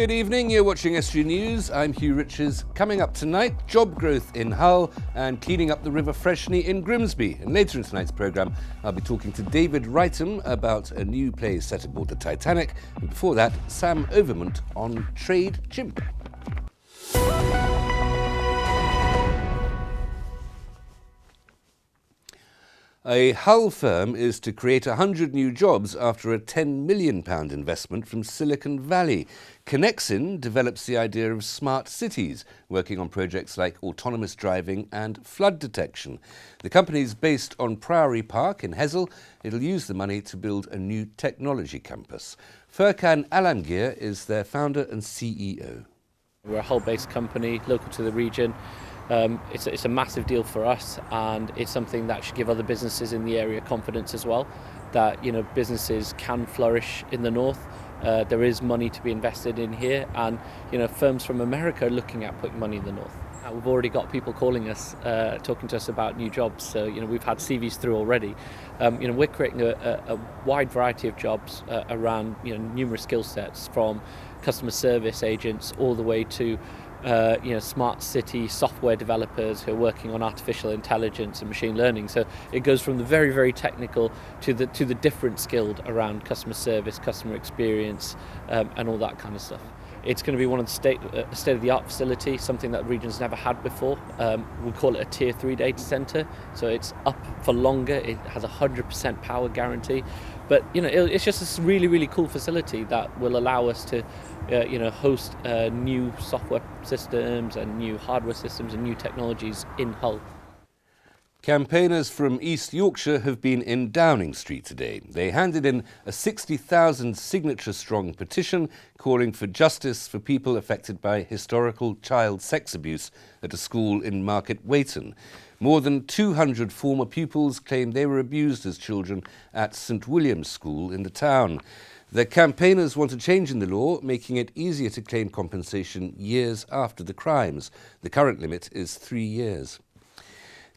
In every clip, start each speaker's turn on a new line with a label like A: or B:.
A: Good evening, you're watching Estuary News. I'm Hugh Riches. Coming up tonight, job growth in Hull and cleaning up the River Freshney in Grimsby. And later in tonight's programme, I'll be talking to David Wrightam about a new play set aboard the Titanic. And before that, Sam Overment on Tradechimp. A Hull firm is to create 100 new jobs after a £10 million investment from Silicon Valley. Connexin develops the idea of smart cities, working on projects like autonomous driving and flood detection. The company is based on Priory Park in Hessel. It'll use the money to build a new technology campus. Furkan Alamgir is their founder and CEO.
B: We're a Hull-based company, local to the region. It's a massive deal for us, and it's something that should give other businesses in the area confidence as well, that businesses can flourish in the north. There is money to be invested in here, and firms from America are looking at putting money in the north. We've already got people calling us, talking to us about new jobs. So we've had CVs through already. We're creating a wide variety of jobs around numerous skill sets, from customer service agents all the way to smart city software developers who are working on artificial intelligence and machine learning. So it goes from the very, very technical to the different skilled around customer service, customer experience, and all that kind of stuff. It's going to be one of the state-of-the-art facility, something that the region's never had before. We call it a Tier 3 data centre, so it's up for longer. It has a 100% power guarantee. But it's just this really, really cool facility that will allow us to host new software systems and new hardware systems and new technologies in Hull.
A: Campaigners from East Yorkshire have been in Downing Street today. They handed in a 60,000 signature-strong petition calling for justice for people affected by historical child sex abuse at a school in Market Weighton. More than 200 former pupils claim they were abused as children at St William's School in the town. The campaigners want a change in the law, making it easier to claim compensation years after the crimes. The current limit is 3 years.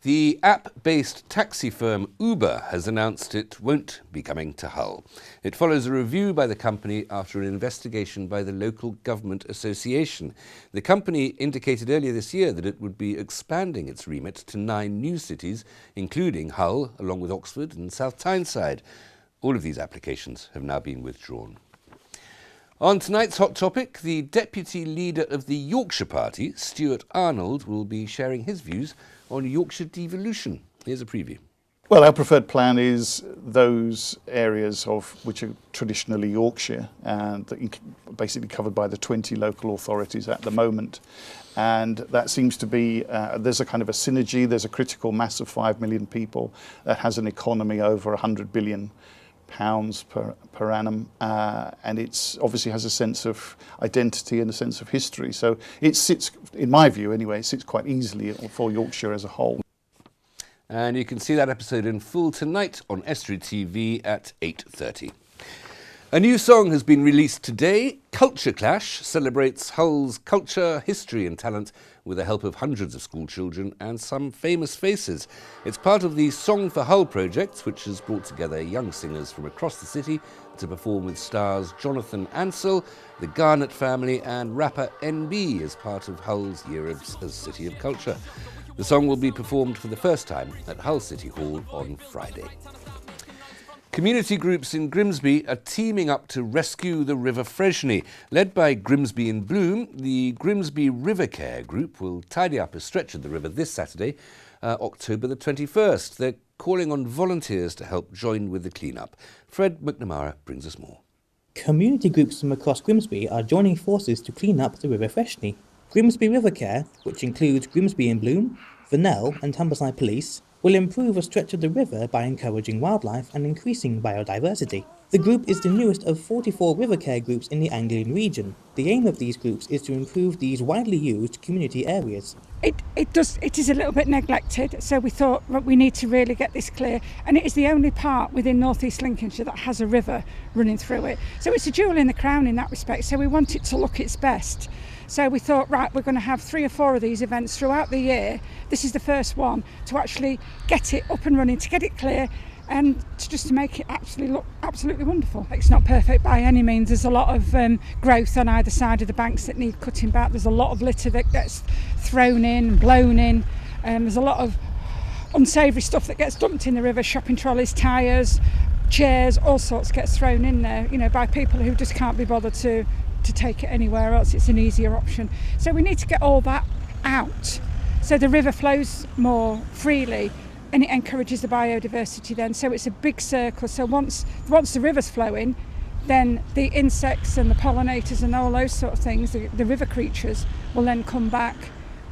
A: The app-based taxi firm Uber has announced it won't be coming to Hull. It follows a review by the company after an investigation by the Local Government Association. The company indicated earlier this year that it would be expanding its remit to 9 new cities, including Hull, along with Oxford and South Tyneside. All of these applications have now been withdrawn. On tonight's Hot Topic, the deputy leader of the Yorkshire Party, Stuart Arnold, will be sharing his views on Yorkshire devolution. Here's a preview.
C: Well, our preferred plan is those areas of which are traditionally Yorkshire and basically covered by the 20 local authorities at the moment. And that seems to be, there's a kind of a synergy, there's a critical mass of 5 million people that has an economy over £100 billion per annum, and it's obviously has a sense of identity and a sense of history. So it sits, in my view anyway, it sits quite easily for Yorkshire as a whole.
A: And you can see that episode in full tonight on Estuary TV at 8:30. A new song has been released today. Culture Clash celebrates Hull's culture, history and talent with the help of hundreds of school children and some famous faces. It's part of the Song for Hull project, which has brought together young singers from across the city to perform with stars Jonathan Ansell, the Garnett family and rapper NB as part of Hull's year as City of Culture. The song will be performed for the first time at Hull City Hall on Friday. Community groups in Grimsby are teaming up to rescue the River Freshney. Led by Grimsby in Bloom, the Grimsby River Care group will tidy up a stretch of the river this Saturday, October the 21st. They're calling on volunteers to help join with the clean-up. Fred McNamara brings us more.
D: Community groups from across Grimsby are joining forces to clean up the River Freshney. Grimsby River Care, which includes Grimsby in Bloom, Vernell and Humberside Police, will improve a stretch of the river by encouraging wildlife and increasing biodiversity. The group is the newest of 44 river care groups in the Anglian region. The aim of these groups is to improve these widely used community areas.
E: It is a little bit neglected, so we thought we need to really get this clear, and it is the only part within North East Lincolnshire that has a river running through it. So it's a jewel in the crown in that respect, so we want it to look its best. So we thought, right, we're going to have 3 or 4 of these events throughout the year. This is the first one to actually get it up and running, to get it clear, and to make it actually look absolutely wonderful. It's not perfect by any means. There's a lot of growth on either side of the banks that need cutting back. There's a lot of litter that gets thrown in, blown in. There's a lot of unsavoury stuff that gets dumped in the river, shopping trolleys, tyres, chairs, all sorts gets thrown in there, by people who just can't be bothered to take it anywhere else. It's an easier option. So we need to get all that out so the river flows more freely, and it encourages the biodiversity then. So it's a big circle. So once the river's flowing, then the insects and the pollinators and all those sort of things, the river creatures, will then come back,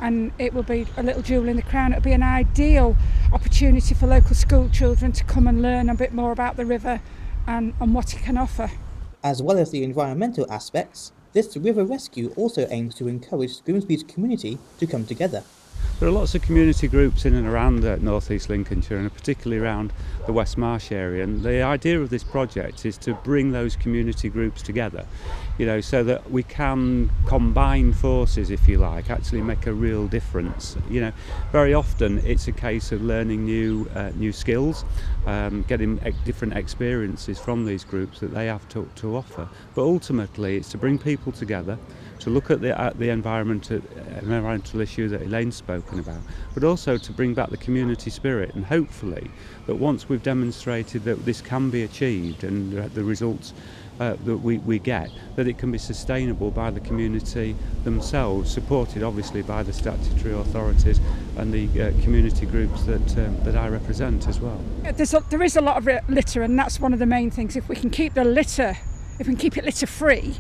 E: and it will be a little jewel in the crown. It'll be an ideal opportunity for local school children to come and learn a bit more about the river and what it can offer.
D: As well as the environmental aspects, this river rescue also aims to encourage Grimsby's community to come together.
F: There are lots of community groups in and around North East Lincolnshire, and particularly around the West Marsh area, and the idea of this project is to bring those community groups together, so that we can combine forces, if you like, actually make a real difference. Very often it's a case of learning new skills, getting different experiences from these groups that they have to offer, but ultimately it's to bring people together, to look at the environmental issue that Elaine's spoken about, but also to bring back the community spirit, and hopefully that once we've demonstrated that this can be achieved and the results that we get, that it can be sustainable by the community themselves, supported obviously by the statutory authorities and the community groups that I represent as well.
E: There is a lot of litter, and that's one of the main things. If we can keep it litter free,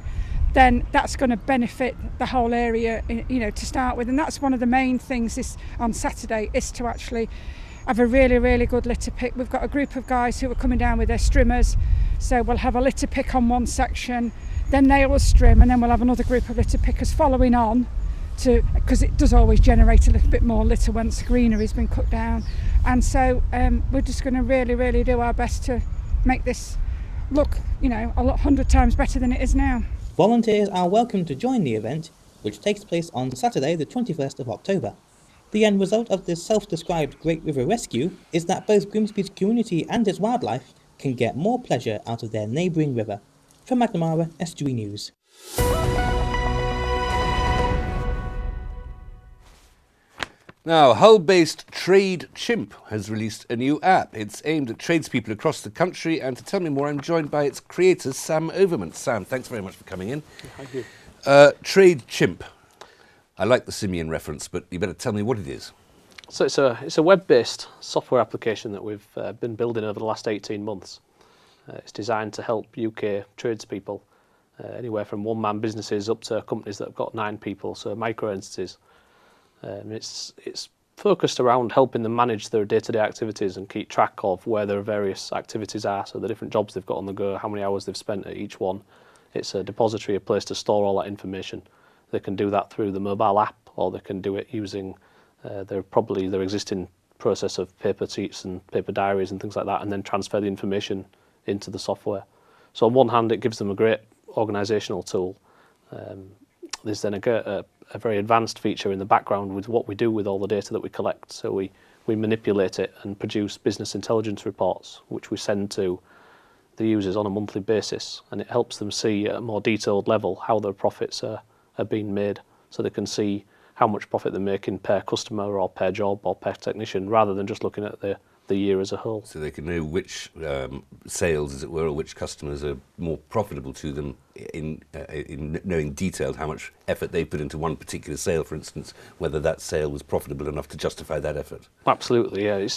E: then that's going to benefit the whole area, to start with. And that's one of the main things on Saturday, is to actually have a really, really good litter pick. We've got a group of guys who are coming down with their strimmers, so we'll have a litter pick on one section, then they will strim, and then we'll have another group of litter pickers following on, because it does always generate a little bit more litter once the greenery's been cut down. And so we're just going to really, really do our best to make this look, a 100 times better than it is now.
D: Volunteers are welcome to join the event, which takes place on Saturday the 21st of October. The end result of this self-described Great River Rescue is that both Grimsby's community and its wildlife can get more pleasure out of their neighbouring river. From McNamara, Estuary News.
A: Now, Hull-based Tradechimp has released a new app. It's aimed at tradespeople across the country, and to tell me more, I'm joined by its creator, Sam Overment. Sam, thanks very much for coming in.
B: Thank you.
A: Tradechimp. I like the simian reference, but you better tell me what it is.
B: So it's a web-based software application that we've been building over the last 18 months. It's designed to help UK tradespeople, anywhere from one-man businesses up to companies that have got 9 people, so micro-entities. It's focused around helping them manage their day-to-day activities and keep track of where their various activities are, so the different jobs they've got on the go, how many hours they've spent at each one. It's a depository, a place to store all that information. They can do that through the mobile app, or they can do it using their existing process of paper sheets and paper diaries and things like that, and then transfer the information into the software. So on one hand, it gives them a great organisational tool. There's then a very advanced feature in the background with what we do with all the data that we collect. So we manipulate it and produce business intelligence reports, which we send to the users on a monthly basis, and it helps them see at a more detailed level how their profits are being made, so they can see how much profit they're making per customer or per job or per technician, rather than just looking at the year as a whole.
A: So they can know which sales, as it were, or which customers are more profitable to them in knowing detailed how much effort they put into one particular sale, for instance, whether that sale was profitable enough to justify that effort.
B: Absolutely, yeah.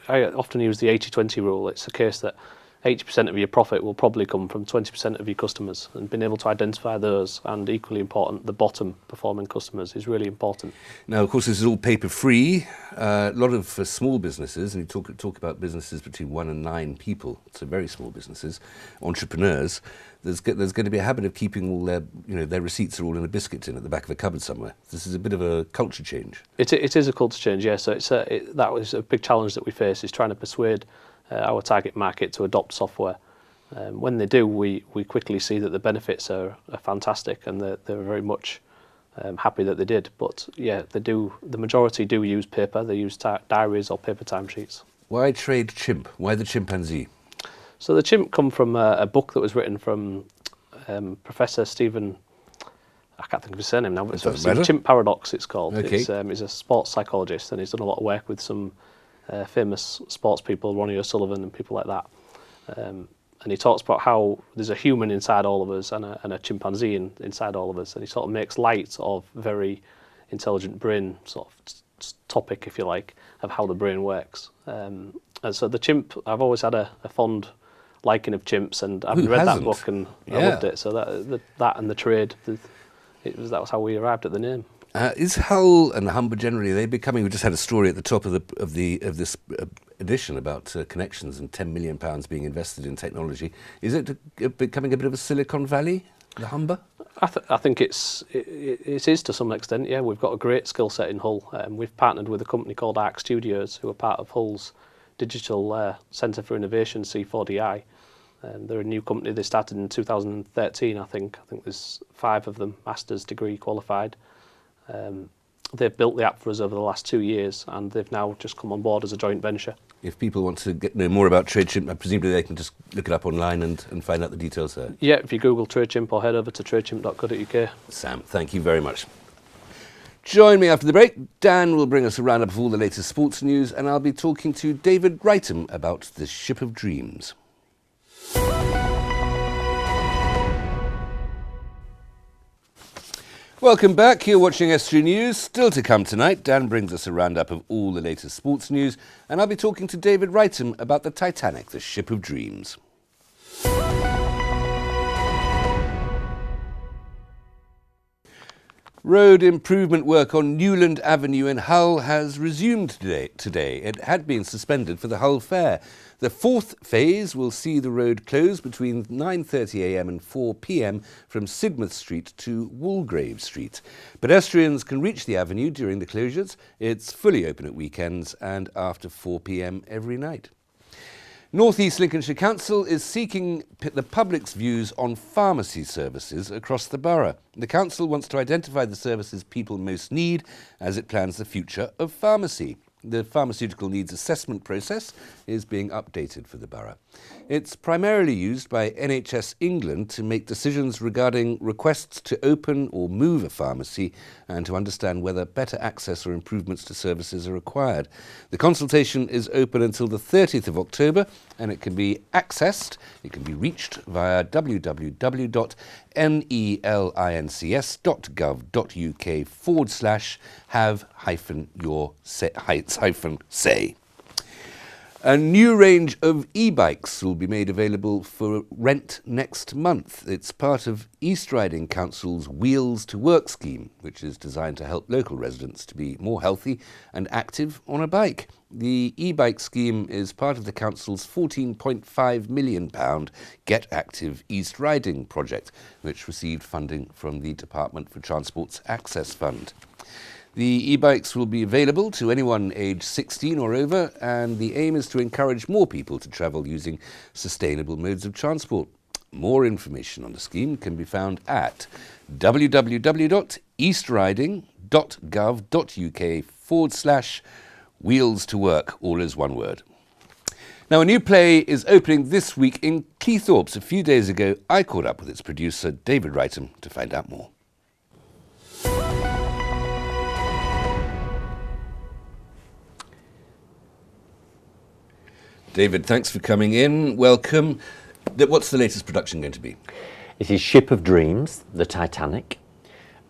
B: I often use the 80-20 rule. It's the case that 80% of your profit will probably come from 20% of your customers, and being able to identify those, and equally important, the bottom performing customers, is really important.
A: Now, of course, this is all paper free. A lot of small businesses, and you talk about businesses between 1 and 9 people, so very small businesses, entrepreneurs. There's going to be a habit of keeping all their receipts are all in a biscuit tin at the back of a cupboard somewhere. This is a bit of a culture change.
B: It is a culture change, yeah. So that was a big challenge that we face, is trying to persuade our target market to adopt software. When they do, we quickly see that the benefits are fantastic, and they're very much happy that they did. But yeah, they do. The majority do use paper. They use diaries or paper timesheets.
A: Why Tradechimp? Why the chimpanzee?
B: So the chimp come from a book that was written from Professor Stephen, I can't think of his surname now, but it's Chimp Paradox it's called.
A: Okay.
B: He's a sports psychologist, and he's done a lot of work with some famous sports people, Ronnie O'Sullivan and people like that. And he talks about how there's a human inside all of us and a chimpanzee inside all of us, and he sort of makes light of very intelligent brain sort of topic, if you like, of how the brain works. And so the chimp, I've always had a fond liking of chimps, and I've read that book and I loved it. So that and the trade, that was how we arrived at the name.
A: Is Hull and Humber generally, are they becoming, we just had a story at the top of this edition about connections and £10 million being invested in technology. Is it becoming a bit of a Silicon Valley, the Humber?
B: I think it is to some extent, yeah. We've got a great skill set in Hull. We've partnered with a company called Arc Studios, who are part of Hull's Digital Centre for Innovation, C4DI. They're a new company. They started in 2013, I think. I think there's 5 of them master's degree qualified. They've built the app for us over the last 2 years, and they've now just come on board as a joint venture.
A: If people want to know more about Tradechimp, presumably they can just look it up online and find out the details there.
B: Yeah, if you Google Tradechimp or head over to tradechimp.co.uk.
A: Sam, thank you very much. Join me after the break. Dan will bring us a roundup of all the latest sports news, and I'll be talking to David Wrightam about the Ship of Dreams. Welcome back. You're watching Estuary News. Still to come tonight, Dan brings us a roundup of all the latest sports news, and I'll be talking to David Wrightam about the Titanic, the Ship of Dreams. Road improvement work on Newland Avenue in Hull has resumed today. It had been suspended for the Hull Fair. The 4th phase will see the road closed between 9:30 a.m. and 4 p.m. from Sidmouth Street to Walgrave Street. Pedestrians can reach the avenue during the closures. It's fully open at weekends and after 4 p.m. every night. North East Lincolnshire Council is seeking the public's views on pharmacy services across the borough. The council wants to identify the services people most need as it plans the future of pharmacy. The pharmaceutical needs assessment process is being updated for the borough. It's primarily used by NHS England to make decisions regarding requests to open or move a pharmacy and to understand whether better access or improvements to services are required. The consultation is open until the 30th of October, and it can be accessed, it can be reached via www.nelincs.gov.uk/have-your-say. A new range of e-bikes will be made available for rent next month. It's part of East Riding Council's Wheels to Work scheme, which is designed to help local residents to be more healthy and active on a bike. The e-bike scheme is part of the council's £14.5 million Get Active East Riding project, which received funding from the Department for Transport's Access Fund. The e-bikes will be available to anyone aged 16 or over, and the aim is to encourage more people to travel using sustainable modes of transport. More information on the scheme can be found at www.eastriding.gov.uk/wheels to work, all as one word. Now, a new play is opening this week in Cleethorpes. A few days ago, I caught up with its producer, David Wrightam, to find out more. David, thanks for coming in. Welcome. What's the latest production going to be?
G: It is Ship of Dreams, the Titanic.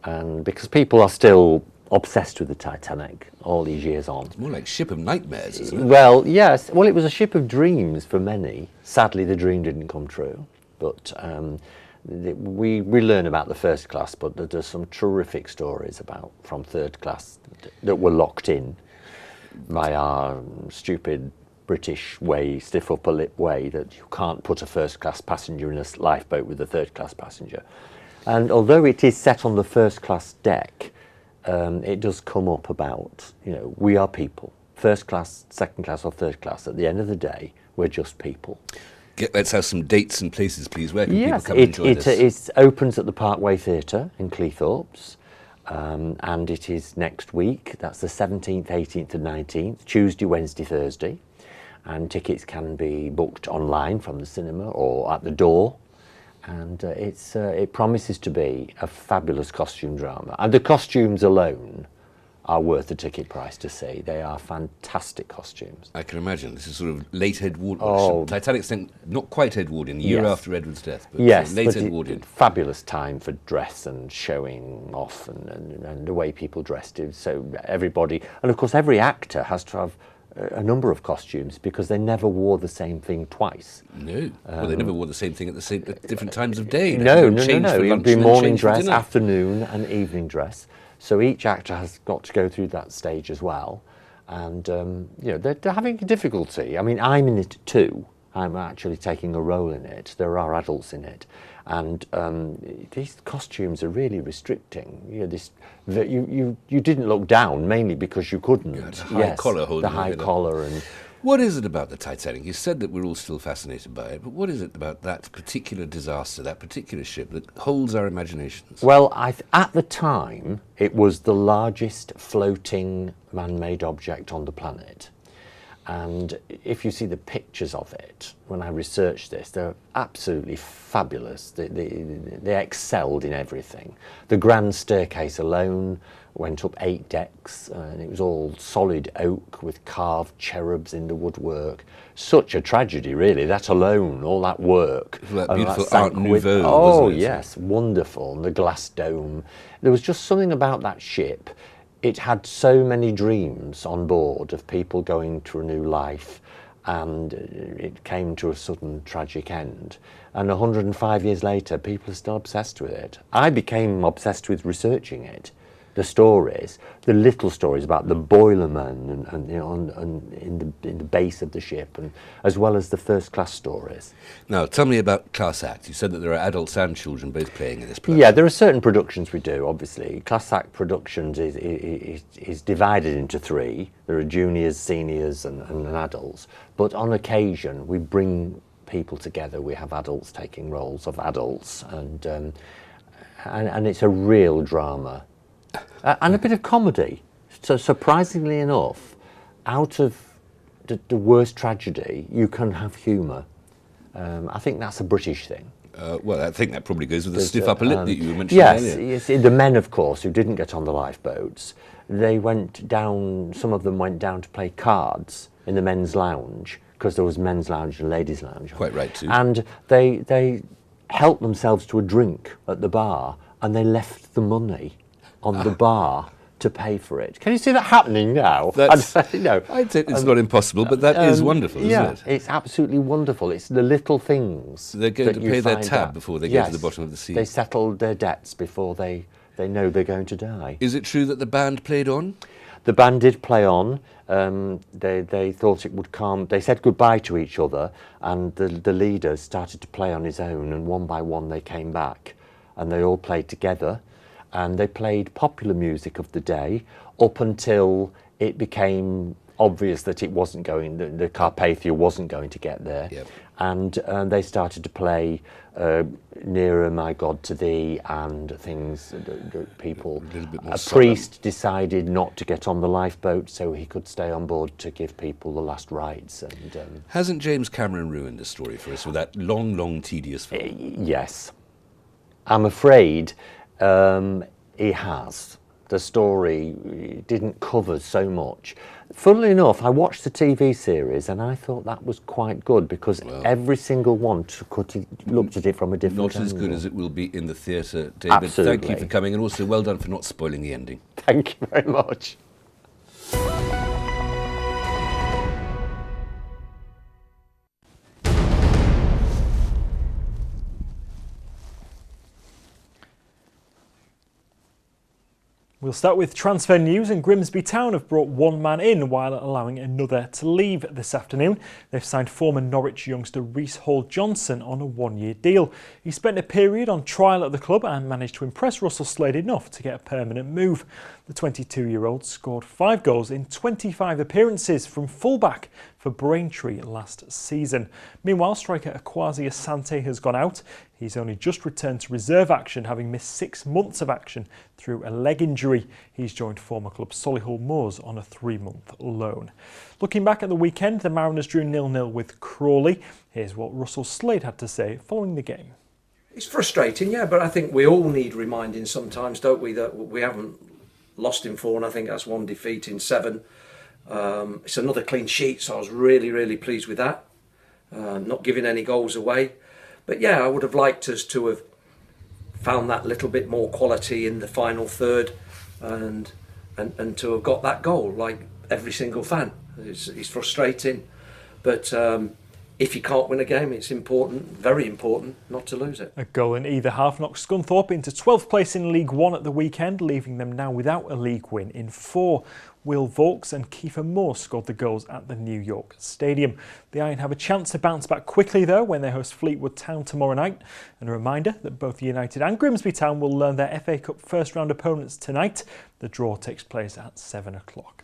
G: And because people are still obsessed with the Titanic all these years on.
A: It's more like Ship of Nightmares, isn't it?
G: Well, yes. Well, it was a ship of dreams for many. Sadly, the dream didn't come true. But we learn about the first class, but there's some terrific stories from third class that were locked in by our stupid British way, stiff upper lip way, that you can't put a first class passenger in a lifeboat with a third class passenger. And although it is set on the first class deck, it does come up about, we are people. First class, second class or third class, at the end of the day, we're just people.
A: Let's have some dates and places, please. Where can people come and enjoy this?
G: It opens at the Parkway Theatre in Cleethorpes, and it is next week. That's the 17th, 18th and 19th, Tuesday, Wednesday, Thursday. and tickets can be booked online from the cinema or at the door. And it promises to be a fabulous costume drama. And the costumes alone are worth the ticket price to see. They are fantastic costumes.
A: I can imagine. This is sort of late Edwardian.
G: Oh.
A: Titanic's not quite Edwardian, a year
G: Yes.
A: after Edward's death, but
G: Yes,
A: late
G: but
A: Edwardian.
G: fabulous time for dress and showing off and the way people dressed. So everybody, and of course every actor has to have a number of costumes because they never wore the same thing twice.
A: No. Well, they never wore the same thing at different times of day.
G: No.
A: Change for
G: It would
A: lunch
G: be
A: and then
G: morning
A: change for
G: dress,
A: dinner.
G: afternoon and evening dress. So each actor has got to go through that stage as well. And, they're having difficulty. I mean, I'm in it too. I'm actually taking a role in it. There are adults in it. And these costumes are really restricting. You didn't look down, mainly because you couldn't.
A: Yeah, the high collar holding
G: the high
A: it up.
G: collar. And
A: What is it about the Titanic? You said that we're all still fascinated by it, but what is it about that particular disaster, that particular ship, that holds our imaginations?
G: Well, at the time, it was the largest floating man-made object on the planet. And if you see the pictures of it, when I researched this, they're absolutely fabulous. They excelled in everything. The grand staircase alone went up 8 decks, and it was all solid oak with carved cherubs in the woodwork. Such a tragedy, really, that alone, all that work.
A: That
G: And
A: beautiful
G: sank
A: Art Nouveau,
G: Oh,
A: wasn't it?
G: yes, wonderful. And the glass dome. There was just something about that ship. It had so many dreams on board of people going to a new life, and it came to a sudden tragic end. And 105 years later, people are still obsessed with it. I became obsessed with researching it. The stories, the little stories about the boilerman and in the base of the ship, and as well as the first class stories.
A: Now, tell me about Class Act. You said that there are adults and children both playing in this play.
G: Yeah, there are certain productions we do, obviously. Class Act Productions is divided into 3. There are juniors, seniors and adults. But on occasion, we bring people together. We have adults taking roles of adults, and it's a real drama. And a bit of comedy. So surprisingly enough, out of the worst tragedy, you can have humour. I think that's a British thing.
A: Well, I think that probably goes with the stiff upper lip that you mentioned earlier.
G: Yes, the men, of course, who didn't get on the lifeboats, they went down, some of them went down to play cards in the men's lounge, because there was men's lounge and ladies' lounge.
A: Quite right, too.
G: And they helped themselves to a drink at the bar, and they left the money on the bar to pay for it. Can you see that happening now?
A: I'd say it's not impossible, but that is wonderful, isn't it?
G: It's absolutely wonderful. It's the little things.
A: They're going
G: that
A: to
G: you
A: pay their
G: find
A: tab
G: out.
A: before they get to the bottom of the sea.
G: They settled their debts before they know they're going to die.
A: Is it true that the band played on?
G: The band did play on. They thought it would calm. They said goodbye to each other, and the leader started to play on his own, and one by one they came back, and they all played together. And they played popular music of the day up until it became obvious that it wasn't going, the Carpathia wasn't going to get there.
A: Yep.
G: And they started to play Nearer My God to Thee and things that people... A priest decided not to get on the lifeboat so he could stay on board to give people the last rites. And
A: Hasn't James Cameron ruined the story for us with that long, long, tedious film?
G: yes. I'm afraid he has. The story didn't cover so much. Funnily enough, I watched the TV series and I thought that was quite good because every single one looked at it from a different
A: Not as
G: angle.
A: good as it will be in the theatre, David.
G: Absolutely.
A: Thank you for coming, and also well done for not spoiling the ending.
G: Thank you very much.
H: We'll start with transfer news, and Grimsby Town have brought one man in while allowing another to leave this afternoon. They've signed former Norwich youngster Reece Hall-Johnson on a 1-year deal. He spent a period on trial at the club and managed to impress Russell Slade enough to get a permanent move. The 22-year-old scored 5 goals in 25 appearances from fullback for Braintree last season. Meanwhile, striker Akwasi Asante has gone out. He's only just returned to reserve action, having missed 6 months of action through a leg injury. He's joined former club Solihull Moors on a 3-month loan. Looking back at the weekend, the Mariners drew 0-0 with Crawley. Here's what Russell Slade had to say following the game.
I: It's frustrating, yeah, but I think we all need reminding sometimes, don't we, that we haven't lost in 4, and I think that's 1 defeat in 7. It's another clean sheet, so I was really pleased with that. Not giving any goals away. But yeah, I would have liked us to have found that little bit more quality in the final third and to have got that goal, like every single fan. It's frustrating, but if you can't win a game, it's important, very important, not to lose it.
H: A goal in either half knocked Scunthorpe into 12th place in League One at the weekend, leaving them now without a league win in 4. Will Vaulks and Kiefer Moore scored the goals at the New York Stadium. The Iron have a chance to bounce back quickly though when they host Fleetwood Town tomorrow night. And a reminder that both United and Grimsby Town will learn their FA Cup first round opponents tonight. The draw takes place at 7 o'clock.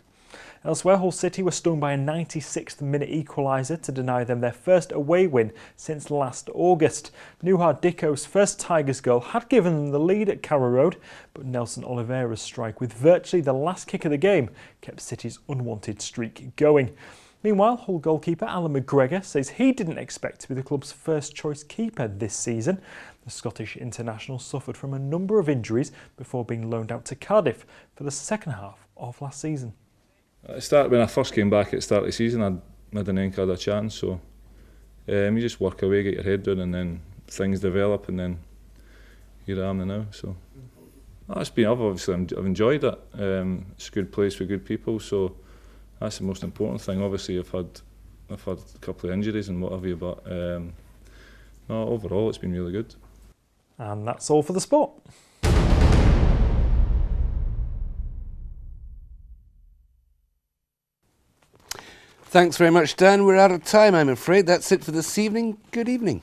H: Elsewhere, Hull City were stung by a 96th minute equaliser to deny them their first away win since last August. Nuhar Dicko's first Tigers goal had given them the lead at Carrow Road, but Nelson Oliveira's strike with virtually the last kick of the game kept City's unwanted streak going. Meanwhile, Hull goalkeeper Alan McGregor says he didn't expect to be the club's first choice keeper this season. The Scottish international suffered from a number of injuries before being loaned out to Cardiff for the second half of last season.
J: When I first came back at the start of the season, I didn't think I had a chance, so you just work away, get your head down, and then things develop, and then here I am now. So I've enjoyed it. It's a good place with good people, so that's the most important thing. Obviously, I've had a couple of injuries and whatever, but no, overall it's been really good.
H: And that's all for the sport.
A: Thanks very much, Dan. We're out of time, I'm afraid. That's it for this evening. Good evening.